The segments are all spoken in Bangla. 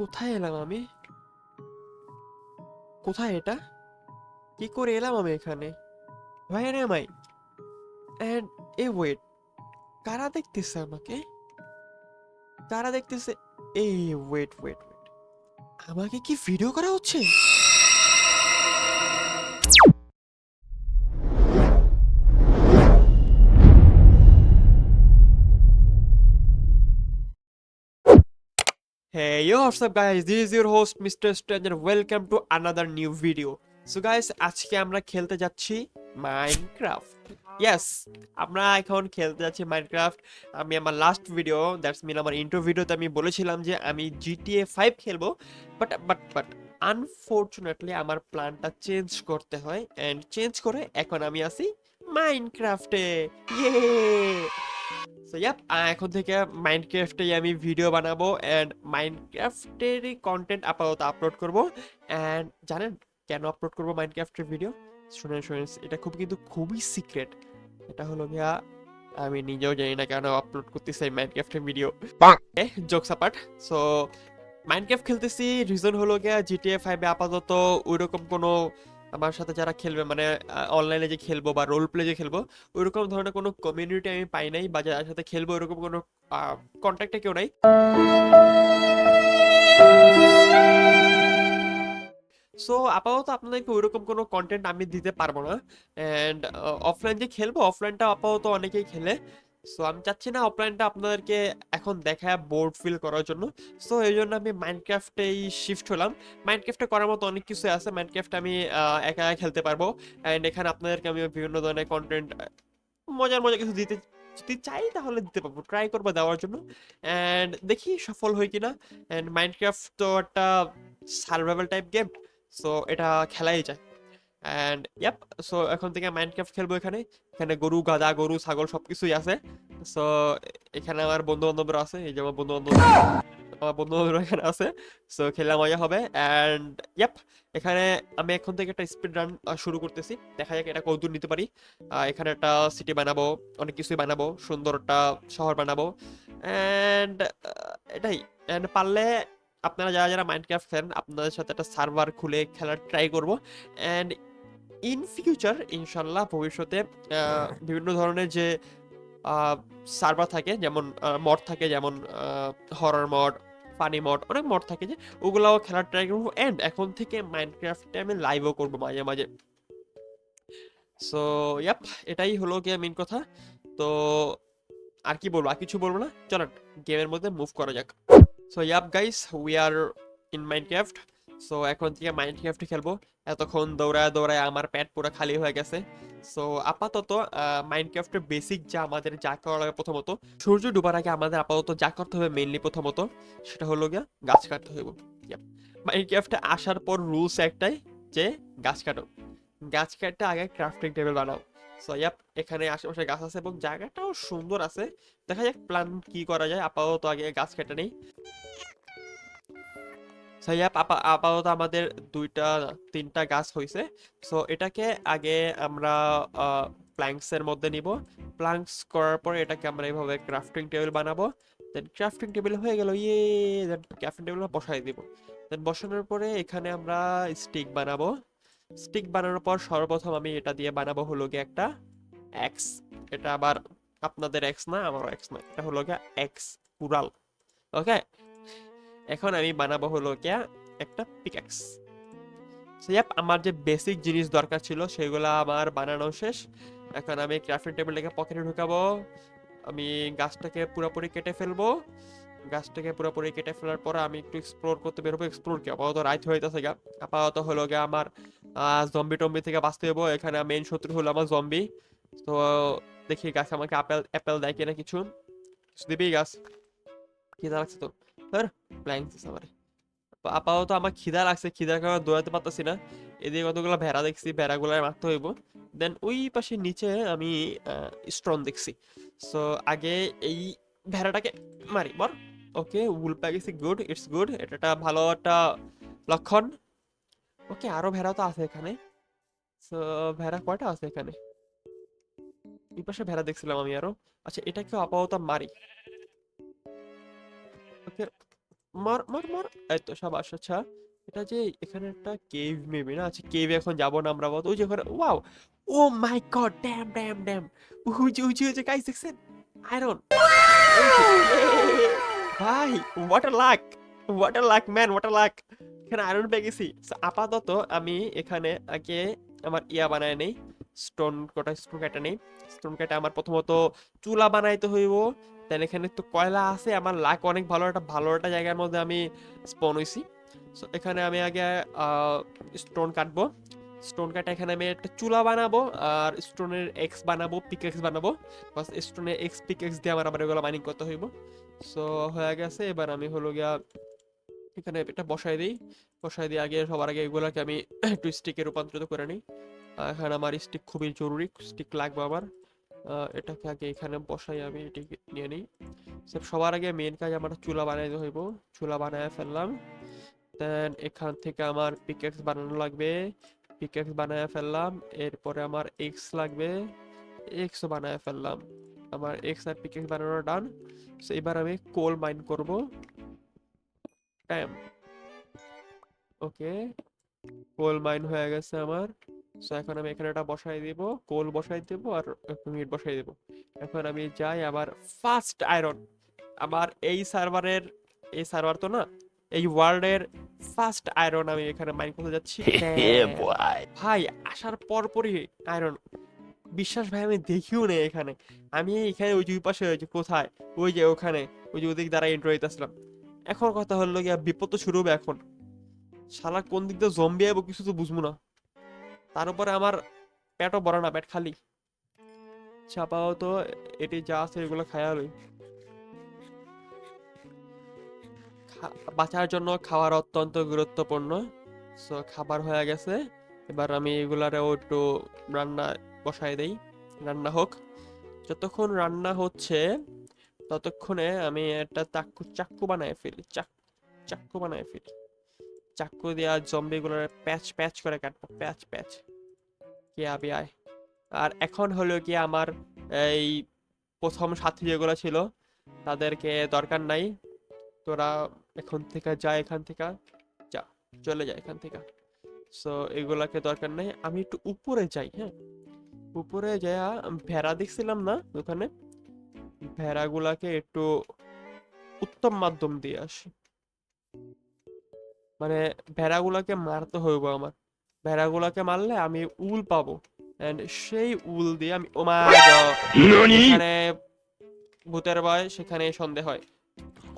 কোথায় এলাম আমি? কোথায় এটা? কি করে এলাম আমি এখানে? Where am I? And wait, কারা দেখতেছে আমাকে? কারা দেখতেছে? এই ওয়েট ওয়েট ওয়েট, আমাকে কি ভিডিও করা হচ্ছে? Hey, yo, what's up guys? This is your host Mr. Stranger. Welcome to another new video. So guys, আজকে আমরা খেলতে যাচ্ছি মাইনক্রাফট। ইয়েস, আমরা এখন খেলতে যাচ্ছি মাইনক্রাফট। আমি আমার লাস্ট ভিডিও, দ্যাটস মিন আমার ইন্ট্রো ভিডিওতে আমি বলেছিলাম যে আমি GTA 5 খেলবো, বাট আনফরচুনেটলি আমার প্ল্যানটা চেঞ্জ করতে হয়, অ্যান্ড চেঞ্জ করে এখন আমি আছি মাইনক্রাফটে। ইয়ে! সো ইয়াপ, এখন থেকে মাইনক্রাফটেই আমি ভিডিও বানাবো অ্যান্ড মাইনক্রাফটেরই কন্টেন্ট আপাতত আপলোড করব। অ্যান্ড জানেন কেন আপলোড করবো মাইনক্রাফটের ভিডিও? শুনেন শুনেন, এটা খুবই সিক্রেট। এটা হলো গিয়া, আমি নিজেও জানি না কেন আপলোড করতেছি মাইনক্রাফটের video. Jokes apart, so Minecraft খেলতেছি রিজন হলো গিয়া জিটিএ 5 এ আপাতত ওইরকম কোনো, আমার সাথে যারা খেলবে মানে অনলাইনে যে খেলবো বা রোল প্লে যে খেলবো ওইরকম ধরনের কোনো কমিউনিটি আমি পাই নাই, বা যার সাথে খেলবো ওইরকম কোনো কন্ট্যাক্টে কেউ নাই। সো আপাতত আপনাদেরকে ওইরকম কোনো কন্টেন্ট আমি দিতে পারবো না। অ্যান্ড অফলাইন যে খেলবো, অফলাইনটা আপাতত অনেকেই খেলে। সো আমি চাচ্ছি না অফলাইনটা আপনাদেরকে এখন দেখায় বোর্ড ফিল করার জন্য। সো এই জন্য আমি মাইনক্রাফটেই শিফট হলাম। মাইনক্রাফটে করার মতো অনেক কিছু আছে, মাইনক্রাফটে আমি একা একা খেলতে পারবো। অ্যান্ড এখানে আপনাদেরকে আমি বিভিন্ন ধরনের কন্টেন্ট, মজার মজার কিছু দিতে, যদি চাই তাহলে দিতে পারবো, ট্রাই করবো দেওয়ার জন্য। অ্যান্ড দেখি সফল হয় কিনা। অ্যান্ড মাইনক্রাফট তো একটা সার্ভাইভাল টাইপ গেম, সো এটা খেলাই যায়। অ্যান্ড ইয়াপ, সো এখন থেকে মাইনক্রাফট খেলবো। এখানে এখানে গরু গাধা গরু ছাগল সবকিছুই আছে। সো এখানে আমার বন্ধু বান্ধবরা আছে, এই যে আমার বন্ধু বান্ধবরা এখানে আছে। সো খেলা মজা হবে। অ্যান্ড ইয়াপ, এখানে আমি এখন থেকে একটা স্পিড রান শুরু করতেছি, দেখা যাক এটা কতদূর নিতে পারি। এখানে একটা সিটি বানাবো, অনেক কিছুই বানাবো, সুন্দর একটা শহর বানাবো। অ্যান্ড এটাই। অ্যান্ড পারলে আপনারা যারা যারা মাইনক্রাফট খেলেন আপনাদের সাথে একটা সার্ভার খুলে খেলার ট্রাই করব। অ্যান্ড ইন ফিউচার ইনশাল্লাহ ভবিষ্যতে বিভিন্ন ধরনের যে সার্ভার থাকে, যেমন মড থাকে, যেমন হরর মড, ফানি মড, অনেক মড থাকে, যে ওগুলাও খেলার ট্রাই করবো। অ্যান্ড এখন থেকে মাইনক্রাফটে আমি লাইভও করবো মাঝে মাঝে। সো ইয়াপ, এটাই হলো গিয়ে মেন কথা। তো আর কি বলবো, আর কিছু বলবো না, চলেন গেমের মধ্যে মুভ করা যাক। So yup guys, we are in Minecraft. So এখন থেকে মাইনক্রাফট খেলবো। এতক্ষণ দৌড়ায় দৌড়ায় আমার পেট পুরো খালি হয়ে গেছে। সো আপাতত মাইনক্রাফটের বেসিক যা আমাদের যা করা লাগে, প্রথমত সূর্য ডুবার আগে আমাদের আপাতত যা করতে হবে মেইনলি প্রথমত, সেটা হলো গিয়া গাছ কাটতে হইব। মাইনক্রাফটে আসার পর রুলস একটাই, যে গাছ কাটো, গাছ কাটতে আগে ক্রাফটিং টেবিল বানাও। সো ইয়াপ, এখানে আশেপাশে গাছ আছে এবং জায়গাটাও সুন্দর আছে। দেখা যাক প্ল্যান কি করা যায়, আপাতত আগে গাছ কেটে নেই। সো ইয়াপ, আপাতত আমাদের দুইটা তিনটা গাছ হয়েছে। সো এটাকে আগে আমরা প্ল্যাঙ্কসের মধ্যে নিব। প্ল্যাঙ্কস করার পরে এটাকে আমরা এইভাবে ক্রাফটিং টেবিল বানাবো। দেন ক্রাফটিং টেবিল হয়ে গেল, দেন ক্রাফটিং টেবিল বসাই দিব। দেন বসানোর পরে এখানে আমরা স্টিক বানাবো। স্টিক বানানোর পর সর্বপ্রথম আমি এটা দিয়ে বানাবো হলো গিয়ে একটা এক্স। এটা আবার আপনাদের এক্স না, আমারও এক্স না, এটা হলো গিয়ে এক্স কুড়াল। ওকে, এখন আমি বানাবো হলো গিয়া একটা পিক্যাক্স। সো ইয়াপ, আমার যে বেসিক জিনিস দরকার ছিল সেগুলো আমার বানানো শেষ। এখন আমি ক্রাফটিং টেবিলটাকে পকেটে ঢুকাবো। আমি গাছটাকে পুরোপুরি কেটে ফেলবো। গাছটাকে পুরোপুরি কেটে ফেলার পর আমি একটু এক্সপ্লোর করতে বেরোবো। এক্সপ্লোর কি, আপাতত রাইত হইতেছে গা। আপাতত হলো গিয়ে আমার জম্বি টম্বি থেকে বাঁচতে হবো। এখানে মেইন শত্রু হলো আমার জম্বি। তো দেখি গাছ আমাকে আপেল অ্যাপেল দেয় কিনা, কিছু কিছু দিবেই গাছ। খিদা লাগছে তো, প্ল্যান আমার। তো আপাতত আমার খিদা লাগছে, খিদার কারণে দৌড়াতে পারতেছি না। এদিকে কতগুলো ভেড়া দেখছি, ভেড়াগুলো মারতে হইব। দেন ওই পাশে নিচে আমি স্টোন দেখছি। সো আগে এই ভেড়াটাকে মারি বর। ওকে, উল পেয়ে গেছি, গুড, ইটস গুড, এটা একটা ভালো একটা লক্ষণ। ওকে, আরো ভেড়া তো আছে এখানে। সো ভেড়া কয়টা আছে এখানে? এই পাশে ভেড়া দেখছিলাম আমি আরো। আচ্ছা, এটাকে আপাতত মারি। ওকে, মার মার মার, এই তো সাবাস। আচ্ছা, এটা যে এখানে একটা কেভ মেবি না, আচ্ছা কেভে এখন যাবো না আমরা, বল ওই যে ওখানে, ওয়াও, ও মাই গড, ড্যাম ড্যাম ড্যাম, ওই যে গাইস দেখছেন, আয়রন, এই যে ভাই, what a lakh man, what a lakh, এখানে আয়রন পেয়ে গেছি। So, আপাতত আমি এখানে আগে আমার ইয়া বানায় নেই, স্টোন কাটা নেই। স্টোন কাটা আমার প্রথমত চুলা বানাইতে হইব। দেন এখানে তো কয়লা আছে, আমার লাক অনেক ভালো একটা জায়গার মধ্যে আমি স্পন হইছি। সো এখানে আমি আগে স্টোন কাটবো। স্টোন কাটা এখানে আমি একটা চুলা বানাবো, আর স্টোনের এক্স বানাবো, পিকেক্স বানাবো। বাস স্টোনের এক্স পিকেক্স দিয়ে আমার আবার এগুলো মাইনিং করতে হইব। সো হয়ে গেছে, এবার আমি হলো গিয়া এখানে এটা বসাই দিয়ে আগে, সবার আগে এগুলাকে আমি একটু স্টিকে রূপান্তরিত করে নিই। এখানে আমার স্টিক খুবই জরুরি, স্টিক লাগবে আমার। এটাকে আগে এখানে বসাই, আমি এটিকে নিয়ে নিই। সবার আগে মেন কাজ আমার চুলা বানাইতে হইব। চুলা বানায় ফেললাম। দেন এখান থেকে আমার পিকেক্স বানানো লাগবে, পিকেক্স বানায় ফেললাম। এরপরে আমার এক্স লাগবে, এক্সও বানায় ফেললাম। আমার এক্স আর পিকেক্স বানানো ডান। সো এবার আমি কোল মাইন করব। টাইম, ওকে, কোল মাইন হয়ে গেছে আমার। সো এখন আমি এখানে এটা বসাই দিব, কোল বসাই দেব, আর একটু মিট বসাই দেব। এখন আমি যাই আবার ফার্স্ট আয়রন, আমার এই সার্ভার তো না, এই ওয়ার্ল্ডের ফার্স্ট আয়রন আমি এখানে মাইন করতে যাচ্ছি। Damn! ভাই, আসার পরই আয়রন, বিশ্বাস ভাই আমি দেখিও নেই এখানে। আমি এখানে ওই যে ওই পাশে, ওই যে কোথায়, ওই যে ওখানে, ওই যে ওদিক দ্বারা এন্ট্রি হইতেছিলাম। এখন কথা হলো গিয়া, বিপদ তো শুরু হবে এখন। শালা কোন দিক দিয়ে জম্বি আইবো কিছু তো বুঝবো না। তার উপরে আমার পেটও ভরে না, পেট খালি। আপাতত এটি যা আছে এগুলো খায়া লই। বাঁচার জন্য খাবার অত্যন্ত গুরুত্বপূর্ণ। সো খাবার হয়ে গেছে, এবার আমি এগুলারেও একটু রান্না বসাই দেই, রান্না হোক। যতক্ষণ রান্না হচ্ছে ততক্ষণে আমি একটা চাক্কু চাক্কু বানায় ফেলি, চাক্কু বানায় ফেলি। চাক্কু দিয়ে জম্বি গুলোর প্যাচ প্যাচ করে কাটবো, প্যাচ প্যাচ। কে আবি আয়। আর এখন হলো কি আমার এই প্রথম সাথী যেগুলো ছিল তাদেরকে দরকার নাই। তোরা এখন থেকে যা, এখান থেকে যা, চলে যা এখান থেকে। সো এগুলাকে দরকার নাই, আমি একটু উপরে যাই। হ্যাঁ, উপরে যাইয়া ভেড়া দেখছিলাম না ওখানে, ভেড়াগুলাকে একটু উত্তম মাধ্যম দিয়ে আসি। মানে ভেড়াগুলাকে মারতে হইব আমার, ভেড়াগুলাকে মারলে আমি উল পাবো, এন্ড সেই উল দিয়ে আমি, ও মাই গড, এখানে ভূতের ভয় সেখানে সন্দেহ হয়।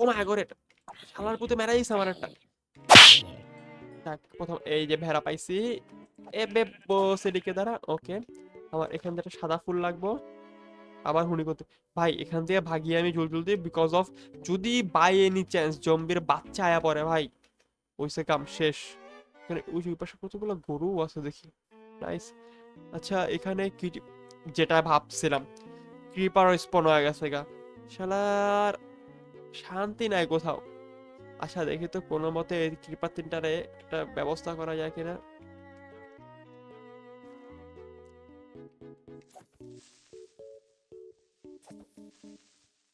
ও মাই গড, শালার পুতে মেরা দিছে আমার একটা। যাক, প্রথম এই যে ভেড়া পাইছি, এ বেব্বো সেদিকে দ্বারা, ওকে। আমার এখান থেকে একটা সাদা ফুল লাগবো, আবার হুনি করতে। ভাই এখান থেকে ভাগিয়ে আমি জলদি, বিকজ অফ যদি বাই এনি চান্স জম্বির বাচ্চা আয়া পড়ে ভাই, ওইসে কাম শেষ। এখানে ওই যে ওই পাশে কতগুলো গরু আছে দেখি, নাইস। আচ্ছা এখানে কি, যেটা ভাবছিলাম, ক্রিপার স্পন হয়ে গেছে গা, শালার শান্তি নাই কোথাও। আচ্ছা দেখি তো কোনো মতে এই ক্রিপার তিনটারে একটা ব্যবস্থা করা যায় কিনা।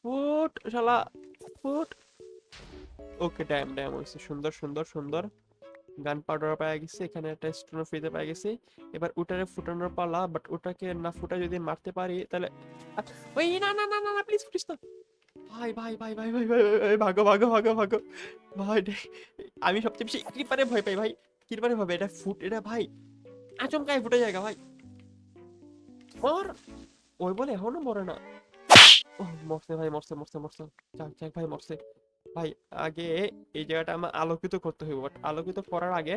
ফুট শালা, ফুট। ওকে, ড্যাম ড্যাম হয়েছে, সুন্দর সুন্দর সুন্দর। গান পাউডার পাওয়া গেছে, এখানে একটা স্টোন ফ্রিতে পাওয়া গেছে। এবার ওটারে ফুটানোর পালা, বাট ওটাকে না ফুটা যদি মারতে পারি তাহলে ওই, না না না না না, প্লিজ প্লিজ না। ভাই ভাই ভাই ভাই ভাই ভাই ভাই ভাই, ভাগো ভাগো ভাগো ভাগো ভাই আমি সবচেয়ে বেশি ক্রিপারে ভয় পাই ভাই, ক্রিপারে ভাবে এটা এটা ভাই আচমকাই ফুটে জায়গা ভাই। মর, ওই বলে এখনো মরে না। ও মরছে ভাই, মরছে মরছে মরছে, যাক যাক ভাই মরছে। ভাই আগে এই জায়গাটা আমার আলোকিত করতে হইব, বাট আলোকিত করার আগে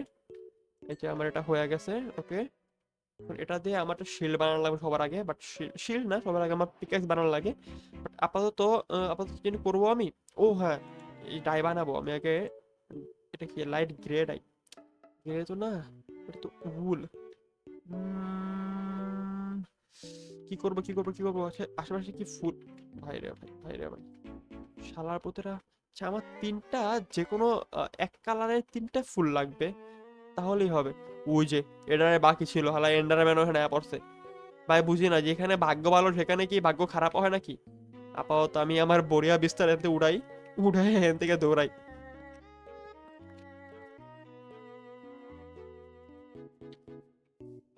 এই যে আমার এটা হয়ে গেছে, ওকে। এটা দিয়ে আমার একটা শিল্ড বানানো লাগবে সবার আগে, বাট শিল্ড না, সবার আগে আমার পিকাক্স বানানো লাগে। বাট আপাতত যেটা করবো আমি, ও হ্যাঁ, এই ডাই বানাবো আমি আগে। এটা কি লাইট গ্রে ডাই? গ্রে তো না, এটা তো উল। কি করবো আচ্ছা, আশেপাশে কি ফুল, ভাই রে ভাই, ভাই রে ভাই, শালার পুতেরা। আচ্ছা আমার তিনটা, যে কোনো এক কালারের তিনটা ফুল লাগবে, তাহলেই হবে। ওই যে এন্ডারে বাকি ছিল, হালা এন্ডারম্যান ওখানে পড়ছে। ভাই বুঝি না, যেখানে ভাগ্য ভালো সেখানে কি ভাগ্য খারাপ হয় নাকি। আপাতত আমি আমার বড়িয়া বিস্তার এতে উড়াই, উড়াই এখান থেকে দৌড়াই।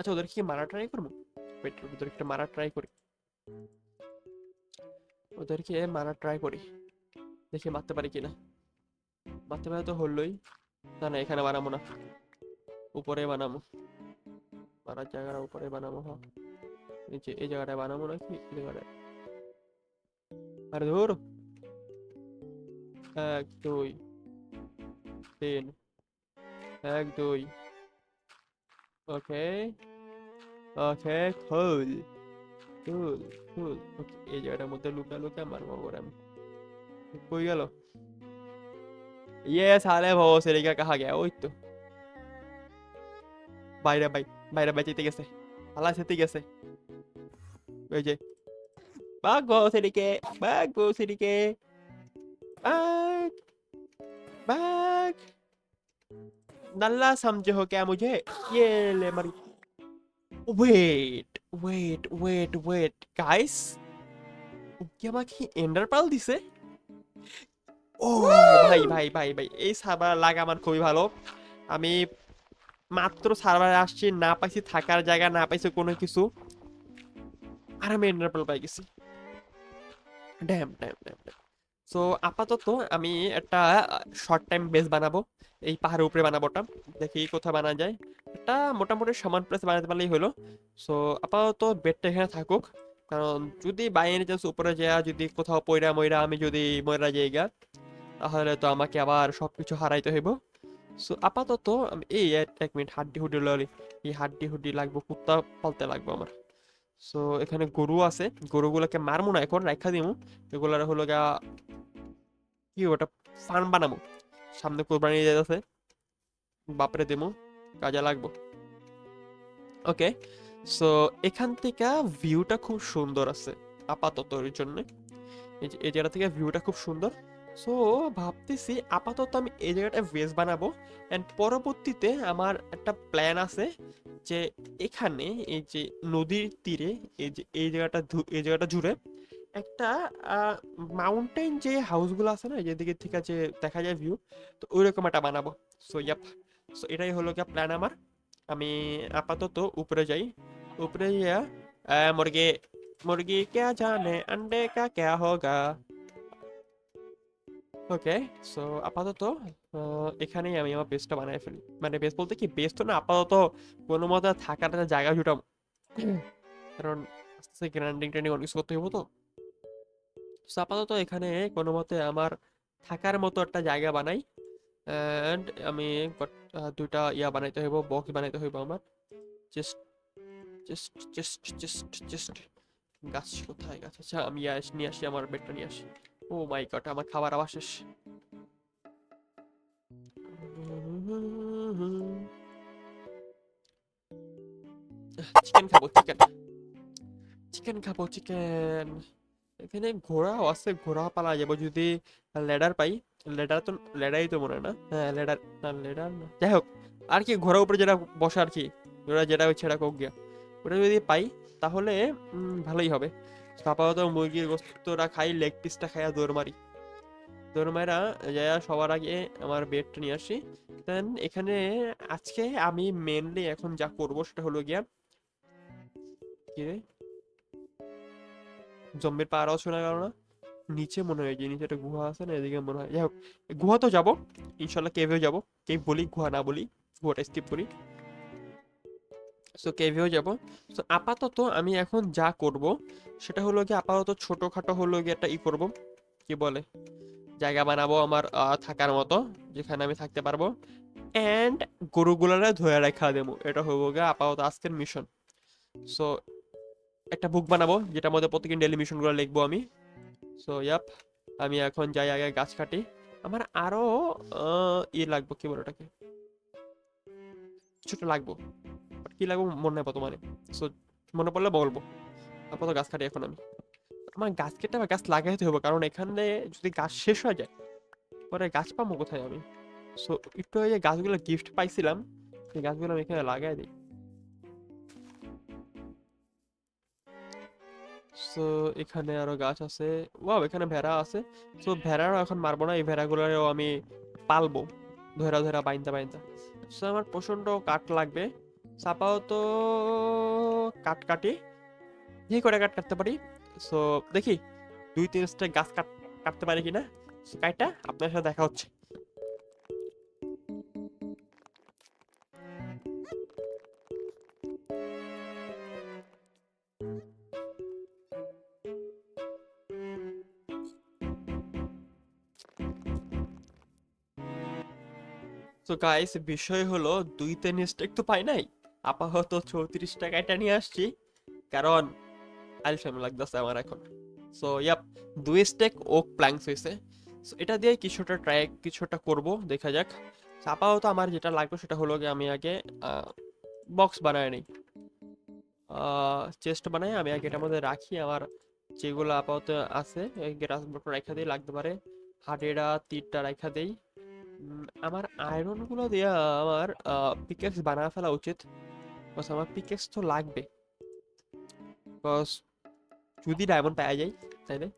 আচ্ছা ওদেরকে কি মারা ট্রাই করবো? ওয়েট, ওদেরকে মারা ট্রাই করি, ওদেরকে মারা ট্রাই করি, দেখি মারতে পারি কিনা। মারতে পারে তো হলোই। না না, এখানে বানাবো না, উপরে বানাবো, মারার জায়গাটা উপরে বানাবো। হ্যাঁ, এই জায়গাটায় বানাবো নাকি এই জায়গাটায়? আরে ধর, 1 2 3, 1 2, ওকে ওকে, কুল কুল কুল। ওকে, এই জায়গাটার মধ্যে লুকা লুকা মারবো ওরে আমি। কই গেল? ইয়ে সালে ভোসরিকা কাহা গয়া? ওই তো বাইরে, বাইরে বেঁচেতে গেছে, আলা সেতে গেছে। ওই যে भाग भोसड़ी के, भाग भोसड़ी के, भाग भाग। नल्ला समझे हो क्या मुझे? ये ले मरी। वेट गाइस, কি আমাকে এন্ডার পাল দিছে? ও ভাই এই সার্ভার লাগ আমার খুবই ভালো। আমি মাত্র সার্ভারে আসছি, না পাইছি থাকার জায়গা, না পাইছি কোনো কিছু, আর আমি এন্ডার পাল পাই গেছি। Damn damn damn damn. So আপাতত আমি একটা শর্ট টাইম বেস বানাবো, এই পাহাড়ের উপরে বানাবো ওটা। দেখি কোথায় বানানো যায়, এটা মোটামুটি সমান প্লেস বানাতে পারলেই হলো। সো আপাতত বেডটা এখানে থাকুক, কারণ যদি বাই এনি চান্স উপরে যায়, যদি কোথাও পয়রা ময়রা আমি যদি ময়রা যাইগা, তাহলে তো আমাকে আবার সবকিছু হারাইতে হইব। সো আপাতত আমি এই 1 মিনিট, হাড্ডি হুড্ডি ললি, এই হাড্ডি হুড্ডি লাগবো, কুত্তা পালতে লাগবে আমার। সো এখানে গরু আছে, গরুগুলোকে মারমু না এখন, রাখা দিমু। এগুলার হলো গা কি ওটা, ফার্ম বানাবো, সামনে কোরবানি যেতেছে, বাপরে দেমু, কাজে লাগবো। ওকে, সো এখান থেকে ভিউটা খুব সুন্দর আছে আপাতত এর জন্য, এই জায়গা থেকে ভিউটা খুব সুন্দর। সো ভাবতেছি আপাতত আমি এই জায়গাটা বেস বানাবো, এন্ড পরবর্তীতে আমার একটা প্ল্যান আছে যে এখানে এই যে নদীর তীরে এই জায়গাটা জুড়ে একটা মাউন্টেন যে হাউসগুলো আছে না, যেদিকে থেকে যে দেখা যায় ভিউ, তো ওইরকম একটা বানাবো। সো ইয়াপ, সো এটাই হলো গিয়া প্ল্যান আমার। আমি আপাতত উপরে যাই, উপরে গিয়া মুরগি মুরগি क्या जाने अंडे का क्या होगा। ওকে, সো আপাতত এখানেই আমি আমার বেসটা বানাই ফেলি, মানে বেস বলতে কি, বেস তো না, আপাতত কোনো মতে থাকার একটা জায়গা জুটাবো, কারণ আস্তে আস্তে গ্রাইন্ডিং ট্রেন্ডিং অনেক কিছু করতে হইব তো। সো আপাতত এখানে কোনো মতে আমার থাকার মতো একটা জায়গা বানাই, এন্ড আমি দুইটা ইয়া বানাইতে হইব, বক্স বানাইতে হইব আমার। জাস্ট জাস্ট গাছ কোথায়, গাছ? আচ্ছা আমি নিয়ে আসি, আমার বেডটা নিয়ে আসি। ও মাই গড, আমার খাবার আবার শেষ। চিকেন খাবো, চিকেন খাবো, চিকেন। এখানে ঘোড়াও আছে, ঘোড়া পালা যাবো যদি লেডার পাই। লেডার তো, লেডারই তো মনে হয় না, হ্যাঁ লেডার, না লেডার না, যাই হোক আর কি, ঘোড়ার উপরে যেটা বসে আর কি, ওরা যেটা হচ্ছে সেটা কোক গিয়া, ওটা যদি পাই তাহলে ভালোই হবে। তো আপাতত মুরগির গোস্তটা খাই, লেগ পিসটা খাইয়া দৌড় মারি, দৌড় মারা যাইয়া সবার আগে আমার বেডটা নিয়ে আসি। দেন এখানে আজকে আমি মেনলি এখন যা করবো সেটা হলো গিয়া, কি রে, জম্বির পা আওয়াজ শোনা গেল না? নিচে মনে হয় যে নিচে একটা গুহা আছে না, এদিকে মনে হয়, যাই হোক গুহা তো যাবো ইনশাল্লাহ, কেভেও যাবো, কেভ বলি গুহা না বলি, গুহাটা স্কিপ করি। সো কেভেও যাবো। সো আপাতত আমি এখন যা করব সেটা হলো গিয়ে, আপাতত ছোটখাটো হলো গিয়ে একটা করবো, কি বলে, জায়গা বানাবো আমার থাকার মতো, যেখানে আমি থাকতে পারবো, এন্ড গরুগুলারে ধরে রাখা দেবো, এটা হবো গিয়ে আপাতত আজকের মিশন। সো একটা বুক বানাবো যেটার মধ্যে প্রতিদিন ডেলি মিশনগুলো লিখবো আমি। সো ইয়াপ, আমি এখন যাই আগে গাছ কাটি। আমার আরো লাগবো, কি বলে ওটাকে, কিছুটা লাগবো, বাট কি লাগবো মনে নেই বর্তমানে। সো মনে পড়লে বলবো। আপাতত গাছ কাটি এখন আমি। আমার গাছ কেটে আবার গাছ লাগাইতে হবে, কারণ এখানে যদি গাছ শেষ হয়ে যায় পরে গাছ পাবো কোথায় আমি। সো একটু ওই যে গাছগুলো গিফট পাইছিলাম, সেই গাছগুলো আমি এখানে লাগাই দিই। সো এখানে আরো গাছ আছে, ওয়াও এখানে ভেড়া আছে। সো ভেড়ারও এখন মারবো না, এই ভেড়াগুলোরও আমি পালবো, ধরা ধরা বাইন্দা বাইন্দা। সো আমার প্রচন্ড কাঠ লাগবে। So, আপাতত কাট কাটি যে করে কাটতে পারি। সো দেখি 2-3 স্টেক গাছ কাটতে পারি কিনা। সো কাইটা আপনার সাথে দেখা হচ্ছে। তো গাইস বিষয় হলো 2-3 স্টেক তো পাই নাই, আপাতত 34 টাকাটা নিয়ে আসছি, কারণ আলসেমি লাগতেছে আমার এখন। So yup 2 stack oak planks হয়েছে। সো এটা দিয়ে কিছুটা করব, দেখা যাক। So, আপাতত আমার যেটা লাগবে সেটা হলো গিয়ে আমি আগে বক্স বানায় নিই, চেস্ট বানাই আমি আগে এটার মধ্যে রাখি আমার যেগুলো আপাতত আছে। গ্রাস ব্লক রাখা দিই, লাগতে পারে হাডেরা তীরটা রাখা দেই। আমার আয়রন গুলো দিয়া আমার পিকেক্স বানা ফেলা উচিত, বাস আমার পিকেক্স তো লাগবে, বাস যদি ডায়মন্ড পাওয়া যায় তাইলে।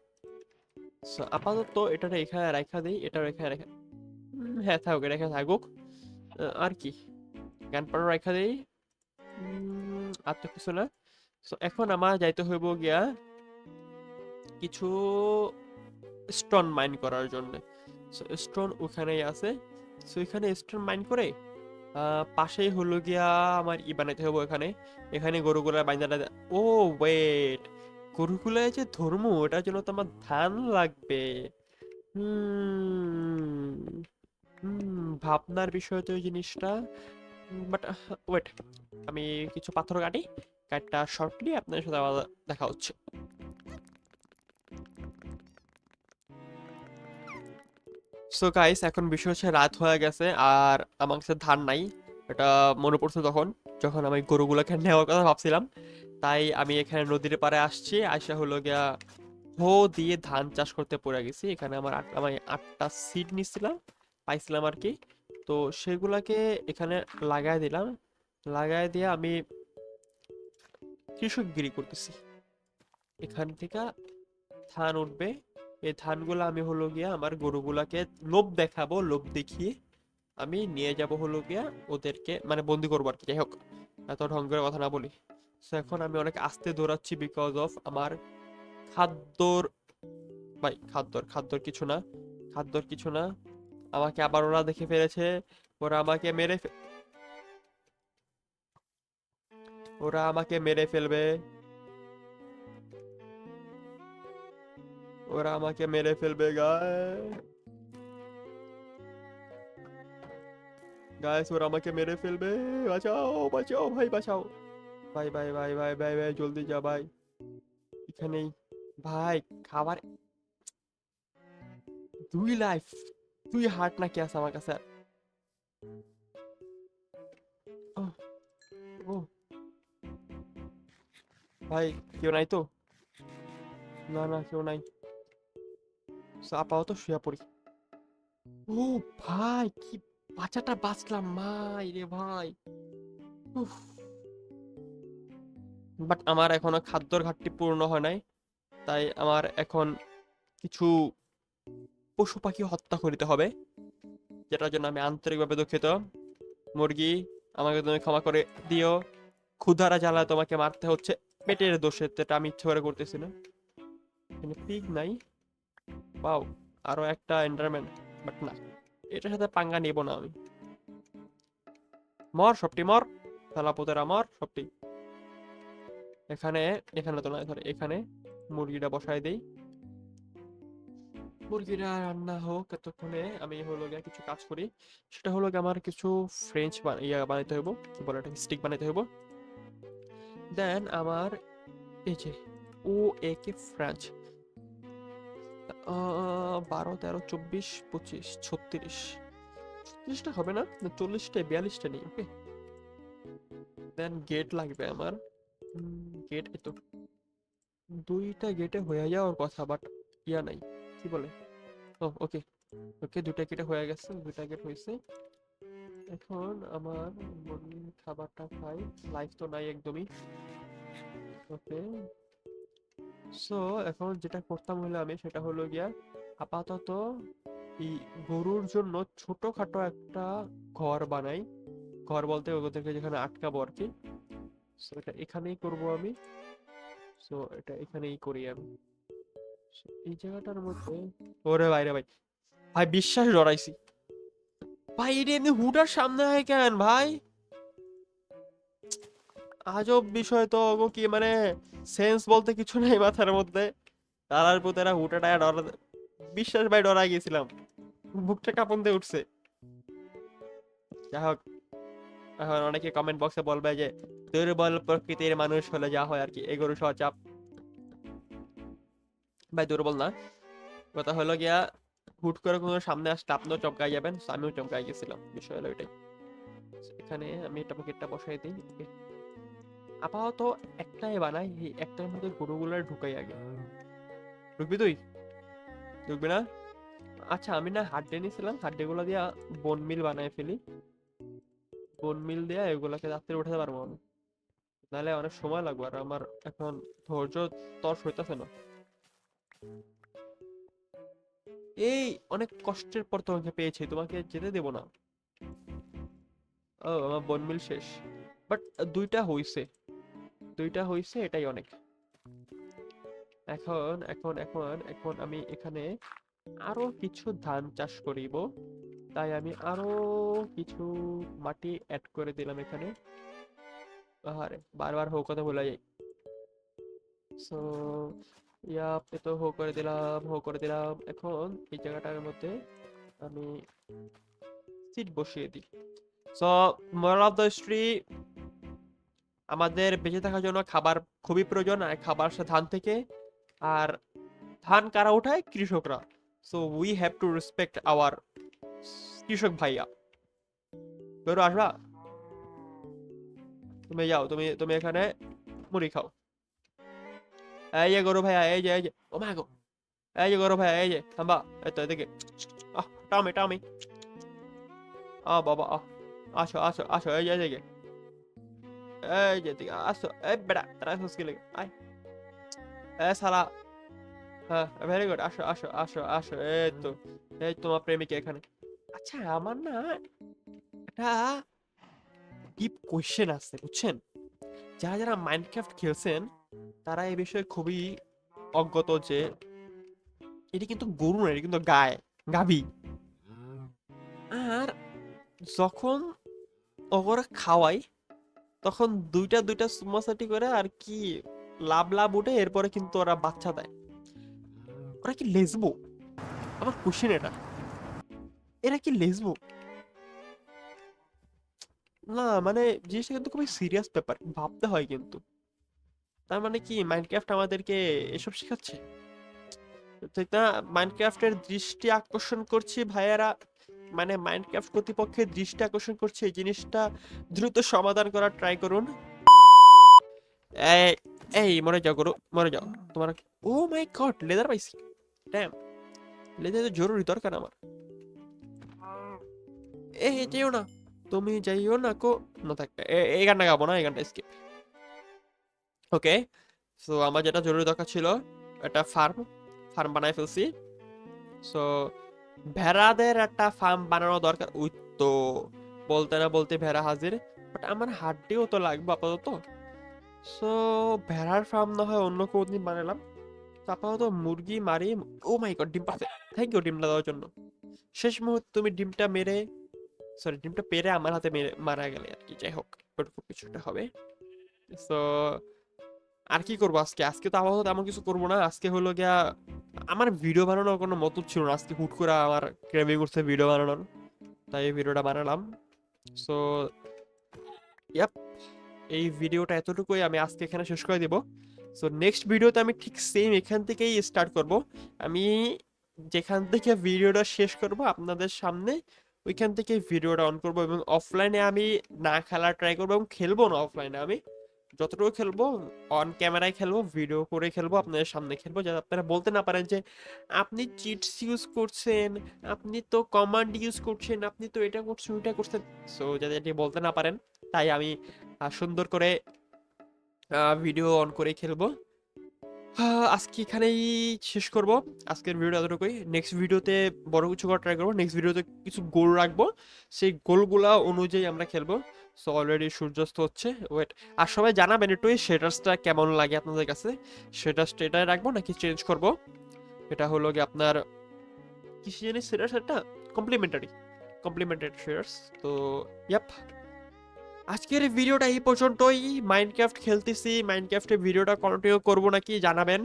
So, আপাতত এটা এখানে রাখা দেই, এটা এখানে রাখা, হ্যাঁ থাকুক, এটা এখানে থাকুক। আর কি গান পাউডার রাখা দেই, আর তো কিছু না। সো এখন আমার যাইতে হইব গিয়া কিছু স্টোন মাইন করার জন্য। সো স্টোন ওখানেই আছে। সো এখানে স্টোন মাইন করে পাশেই হলো গিয়া আমার বানাইতে হবে এখানে। এখানে গরুগুলা বাইন্দা। ও ওয়েট, গরুগুলা যে ধর্ম ওটার জন্য তো আমার ধান লাগবে। হুম ভাবনার বিষয় তো এই জিনিসটা। বাট ওয়েট, আমি কিছু পাথর কাটি, কাটটা শর্টলি আপনার সাথে আবার দেখা হচ্ছে। সো গাইস এখন বিষয় হচ্ছে রাত হয়ে গেছে আর আমার কাছে ধান নাই। এটা মনে পড়ছে তখন যখন আমি গরুগুলোকে নেওয়ার কথা ভাবছিলাম, তাই আমি এখানে নদীর পাড়ে আসছি, আসা হলো গিয়া হো দিয়ে ধান চাষ করতে পড়ে গেছি। এখানে আমি 8টা সিড নিছিলাম, পাইছিলাম আর কি। তো সেগুলাকে এখানে লাগাই দিলাম, লাগাই দিয়ে আমি কৃষকগিরি করতেছি। এখান থেকে ধান উঠবে, এই ধানগুলো আমি হলো গিয়া আমার গরুগুলাকে লোভ দেখাবো, লোভ দেখিয়ে আমি নিয়ে যাব হলো গিয়া ওদেরকে, মানে বন্দি করবো আর কি। যাই হোক, এত ঢং করে কথা না বলি। So, এখন আমি অনেক আস্তে দৌড়াচ্ছি বিকজ অফ আমার খাদ্যর, ভাই খাদ্যর কিছু না, খাদ্যর কিছু না। আমাকে আবার ওরা দেখে ফেলেছে, ওরা আমাকে ওরা আমাকে মেরে ফেলবে, ওরা আমাকে মেরে ফেলবে গাইস ওরা আমাকে মেরে ফেলবে। বাঁচাও বাঁচাও ভাই, বাঁচাও ভাই ভাই ভাই ভাই ভাই ভাই, জলদি যা ভাই, এখানেই ভাই খাবার। 2 লাইফ, 2 হার্ট নাকি আছে আমার কাছে। ও ও ভাই, কেউ নাই তো? না না, কেউ নাই। So, আপাতত শুয়ে পড়ি। ও ভাই, কি বাচ্চাটা বাঁচলাম মাই রে ভাই। উফ, বাট আমার এখনো খাদ্যর ঘাটতি পূর্ণ হয় নাই, তাই আমার এখন কিছু পশু পাখি হত্যা করিতে হবে, যেটার জন্য আমি আন্তরিকভাবে দুঃখিত। মুরগি, আমাকে তুমি ক্ষমা করে দিও, ক্ষুধারা জ্বালা তোমাকে মারতে হচ্ছে, পেটের দোষে, এটা আমি ইচ্ছে করে করতেছি না। এখানে পিগ নাই, পাও আরো একটা এন্ডারম্যান, বাট না, এটার সাথে পাঙ্গা নেব না আমি। মর সবটি মর, থালাপোতেরা মর সবটি। এখানে, এখানে তো নয়, সরি এখানে মুরগিটা বসাই দেই। মুরগিটা রান্না হোক, এতক্ষণে আমি হলো গিয়ে কিছু কাজ করি। সেটা হলো গিয়ে আমার কিছু ফ্রেঞ্চ বানাইতে হইব, কি বলে এটা, স্টিক বানাইতে হইব। দেন আমার এই যে ও একে ফ্রেঞ্চ, 12, 13, 24, 25, 26, 36টা হবে না, 40টা 42টা নেই, ওকে। দেন গেট লাগবে আমার, গেট এই তো 2টা গেটে হয়ে যাওয়ার কথা, বাট ইয়া নাই, কি বলে, ও ওকে ওকে, 2টা গেটে হয়ে গেছে, 2টা গেট হয়েছে। এখন আমার খাবারটা খাই, লাইফ তো নাই একদমই, ওকে। সো এখন যেটা করতাম হলো আমি, সেটা হলো গিয়া আপাতত এই গরুর জন্য ছোটখাটো একটা ঘর বানাই, ঘর বলতে ওদেরকে যেখানে আটকাবো আর কি। সো এটা এখানেই করব আমি। সো এটা এখানেই করি আমি। So, এই জায়গাটার মধ্যে ওরে ভাই রে ভাই, ভাই বিশ্বাস ডরাইছি ভাই। এটা এমনি হুটার সামনে হয় কেন ভাই? আজব বিষয় তো। ওগো কি মানে সেন্স বলতে কিছু নেই মাথার মধ্যে। তারার প্রতি এরা হুটাটা ডরা, বিশ্বাস ভাই ডরাই গেছিলাম। বুকটা কাঁপন দিয়ে উঠছে। যাই হোক, এখন অনেকে কমেন্ট বক্সে বলবে যে দুর্বল প্রকৃতির মানুষ হলে যা হয় আর কি, এগুলো সহ চাপ। ভাই দুর্বল না, কথা হলো গিয়া হুট করে কোনো সামনে আসলে আপনিও চমকাই যাবেন। So, আমিও চমকাই গেছিলাম, বিষয় হলো এটাই। So, এখানে আমি এটা পকেটটা বসাই দিই। আপাতত একটাই বানাই, এই একটার মধ্যে গরুগুলা ঢুকাই আগে। ঢুকবি তুই? ঢুকবি না? আচ্ছা আমি না হাড্ডি নিয়েছিলাম, হাড্ডি গুলা দিয়া বোন মিল বানাই ফেলি। বোন মিল দিয়া এগুলাকে রাত্রে উঠাতে পারবো আমি, নাহলে অনেক সময় লাগবে আর আমার এখন ধৈর্য তর সইতাছে না। এই অনেক কষ্টের পর তোমাকে পেয়েছি, তোমাকে যেতে দেবো না। ও আমার বোন মিল শেষ, বাট দুইটা হইছে, দুইটা হইছে, এটাই অনেক। এখন এখন এখন এখন আমি এখানে আরো কিছু ধান চাষ করিব, তাই আমি আরো কিছু মাটি অ্যাড করে দিলাম এখানে। আরে বারবার হো কথা বলা যায়। সো ইয়াপ, এ তো হো করে দিলাম, হো করে দিলাম। এখন এই জায়গাটার মধ্যে আমি সিট বসিয়ে দিই। So moral of the story, আমাদের বেঁচে থাকার জন্য খাবার খুবই প্রয়োজন, আর খাবার আসে ধান থেকে। আর ধান কারা ওঠায়? কৃষকরা। So we have to respect our কৃষক ভাইয়া। বেরো আসবা, তুমি যাও, তুমি তুমি এখানে মুড়ি খাও। এই যে গরু ভাইয়া, এই যে ও মা গো, এই যে গরু ভাইয়া, এই যে থাম্বা, এই তো এদিকে। টামি টামি, বাবা আসো আসো আসো, এই যে এদিকে, এই যে এদিকে আসো। এই বেটা তারা সুস্কি লেগে আয়, এ সালা। হ্যাঁ ভেরি গুড, আসো আসো আসো আসো, এই তো। এই তোমার প্রেমিকা এখানে। আচ্ছা আমার না একটা ডিপ কোয়েশ্চেন আছে বুঝছেন। যারা যারা মাইনক্রাফট খেলছেন তারা এই বিষয়ে খুবই অজ্ঞত যে এটি কিন্তু গরু না, এটি কিন্তু গায়, গাভী। আর যখন ওরা খাওয়াই তখন দুইটা দুইটা সুমাসাটি করে আর কি লাভ লাভ উঠে, এরপরে কিন্তু ওরা বাচ্চা দেয়। ওরা কি লেজবো? আমার কোশ্চেন এটা, এরা কি লেজবো? না মানে জিনিসটা কিন্তু খুবই সিরিয়াস ব্যাপার, ভাবতে হয় কিন্তু। তার মানে কি মাইনক্রাফট আমাদেরকে এসব শেখাচ্ছে? ঠিক না? মাইনক্রাফটের দৃষ্টি আকর্ষণ করছি ভাইয়ারা, মানে মাইনক্রাফট কর্তৃপক্ষের দৃষ্টি আকর্ষণ করছে, এই জিনিসটা দ্রুত সমাধান করার ট্রাই করুন। এই এই মরে যাও গরু, মরে যাও। তোমার, ও মাই গড, লেদার পাইছি। ড্যাম, লেদার তো জরুরি দরকার আমার। যেও না, তুমি যাইও না কো। না থাক, এই গানটা গাবো না, এই গানটা স্কিপ। ওকে, সো আমার যেটা জরুরি দরকার ছিল, একটা ফার্ম, ফার্ম বানাই ফেলছি। সো ভেড়াদের একটা ফার্ম বানানো দরকার। ওই তো, বলতে না বলতে ভেড়া হাজির। বাট আমার হাড্ডিও তো লাগবে আপাতত। সো ভেড়ার ফার্ম না হয় অন্য কোনো দিন বানালাম। তো আপাতত মুরগি মারি। ও মাই গড, ডিম পাচ্ছে। থ্যাংক ইউ ডিমটা দেওয়ার জন্য। শেষ মুহূর্তে তুমি ডিমটা মেরে, সরি ডিমটা পেরে আমার হাতে মেরে মারা গেলে আর কি। যাই হোক, ওটুকু কিছুটা হবে। সো আর কি করবো আজকে? আজকে তো আপাতত তেমন কিছু করবো না। আজকে হলো গিয়া আমার ভিডিও বানানোর কোনো মতলব ছিল না। আজকে হুট করে আমার ক্রেভিং করছে ভিডিও বানানোর, তাই এই ভিডিওটা বানালাম। সো ইয়াপ, এই ভিডিওটা এতটুকুই, আমি আজকে এখানে শেষ করে দিব। সো নেক্সট ভিডিওতে আমি ঠিক সেম এখান থেকেই স্টার্ট করব। আমি যেখান থেকে ভিডিওটা শেষ করব আপনাদের সামনে, ওইখান থেকে ভিডিওটা অন করব, এবং অফলাইনে আমি না খেলার ট্রাই করবো, এবং খেলবো না অফলাইনে। আমি যতটুকু খেলবো অন ক্যামেরায় খেলবো, ভিডিও করে খেলবো, আপনাদের সামনে খেলবো, যাতে আপনারা বলতে না পারেন যে আপনি চিটস ইউজ করছেন, আপনি তো কমান্ড ইউজ করছেন, আপনি তো এটা করছেন ওইটা করছেন। সো যাতে এটি বলতে না পারেন, তাই আমি সুন্দর করে ভিডিও অন করে খেলবো। আজকে এখানেই শেষ করব। আজকের ভিডিওটা এতটুকুই। নেক্সট ভিডিওতে বড় কিছু করার ট্রাই করবো। নেক্সট ভিডিওতে কিছু গোল রাখবো, সেই গোলগুলা অনুযায়ী আমরা খেলবো। সো অলরেডি সূর্যাস্ত হচ্ছে, ওয়েট। আর সবাই জানাবেন একটু এই শেডার্সটা কেমন লাগে আপনাদের কাছে। শেডার্সটা এটাই রাখবো নাকি চেঞ্জ করব? এটা হলো কি আপনার কি জানি শেডার্স, এটা কমপ্লিমেন্টারি শেডার্স। তো ইয়াপ, আজকের ভিডিওটা এই পর্যন্তই। মাইনক্রাফট খেলতেছি, মাইনক্রাফটের ভিডিওটা কন্টিনিউ করবো নাকি জানাবেন,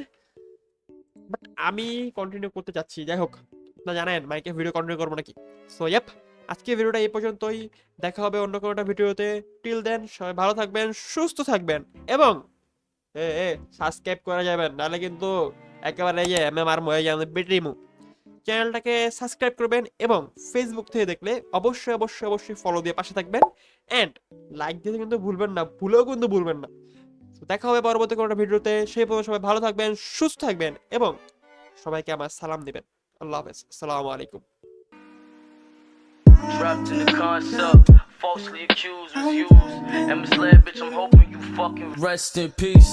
বাট আমি কন্টিনিউ করতে চাচ্ছি। যাই হোক, না জানেন মাইকে ভিডিও কন্টিনিউ করবো নাকি। সো ইয়াপ, আজকে ভিডিওটা এই পর্যন্তই। দেখা হবে অন্য কোনো একটা ভিডিওতে। টিল দেন সবাই ভালো থাকবেন, সুস্থ থাকবেন, এবং সাবস্ক্রাইব করা যাবেন, নাহলে কিন্তু একেবারে এমএমআর ময়ে যাবে বেটরিমু। চ্যানেলটাকে সাবস্ক্রাইব করবেন, এবং ফেসবুক থেকে দেখলে অবশ্যই অবশ্যই অবশ্যই ফলো দিয়ে পাশে থাকবেন, অ্যান্ড লাইক দিতে কিন্তু ভুলবেন না, ভুলেও কিন্তু ভুলবেন না। তো দেখা হবে পরবর্তী কোনো একটা ভিডিওতে। সেই পর্যন্ত সবাই ভালো থাকবেন, সুস্থ থাকবেন, এবং সবাইকে আমার সালাম দিবেন। আল্লাহ হাফেজ, আসসালামু আলাইকুম। Trapped in the concept, falsely accused, was used and misled, bitch. I'm hoping you fucking rest in peace.